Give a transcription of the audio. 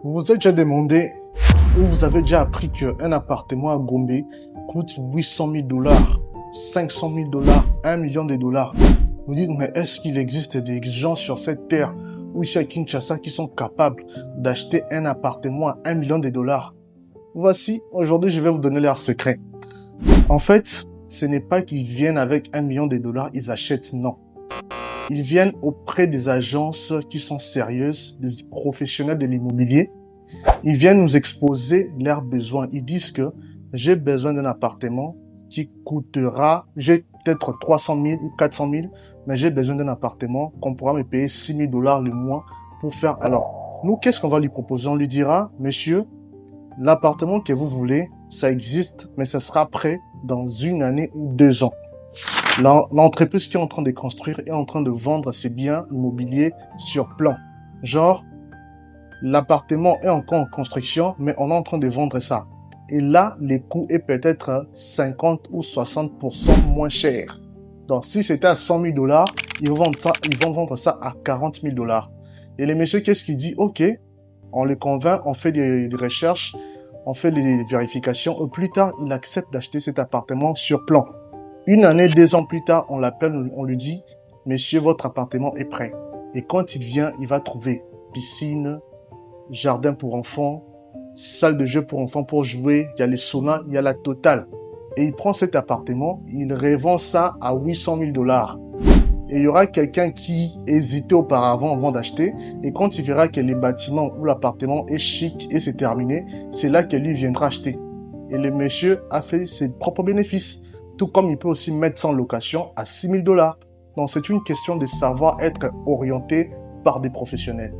Vous vous êtes déjà demandé ou vous avez déjà appris qu'un appartement à Gombe coûte 800 000 dollars, 500 000 dollars, 1 million de dollars. Vous dites, mais est-ce qu'il existe des gens sur cette terre ou ici à Kinshasa qui sont capables d'acheter un appartement à 1 million de dollars? Voici, aujourd'hui, je vais vous donner leur secret. En fait, ce n'est pas qu'ils viennent avec 1 million de dollars, ils achètent, non. Ils viennent auprès des agences qui sont sérieuses, des professionnels de l'immobilier. Ils viennent nous exposer leurs besoins. Ils disent que j'ai besoin d'un appartement qui coûtera, j'ai peut-être 300 000 ou 400 000, mais j'ai besoin d'un appartement qu'on pourra me payer 6 000 dollars le mois pour faire. Alors, nous, qu'est-ce qu'on va lui proposer? On lui dira, monsieur, l'appartement que vous voulez, ça existe, mais ça sera prêt dans 1 année ou 2 ans. L'entreprise qui est en train de construire est en train de vendre ses biens immobiliers sur plan. Genre, l'appartement est encore en construction, mais on est en train de vendre ça. Et là, les coûts est peut-être 50 ou 60% moins cher. Donc, si c'était à 100 000 dollars, ils vont vendre ça à 40 000 dollars. Et le monsieur, qu'est-ce qu'il dit? Ok, on le convainc, on fait des recherches, on fait des vérifications. Au plus tard, il accepte d'acheter cet appartement sur plan. 1 année, 2 ans plus tard, on l'appelle, on lui dit, monsieur, votre appartement est prêt. Et quand il vient, il va trouver piscine, jardin pour enfants, salle de jeu pour enfants pour jouer, il y a les saunas, il y a la totale. Et il prend cet appartement, il revend ça à 800 000 dollars. Et il y aura quelqu'un qui hésitait auparavant avant d'acheter. Et quand il verra que les bâtiments ou l'appartement est chic et c'est terminé, c'est là que lui viendra acheter. Et le monsieur a fait ses propres bénéfices. Tout comme il peut aussi mettre ça en location à 6 000 dollars. Donc c'est une question de savoir être orienté par des professionnels.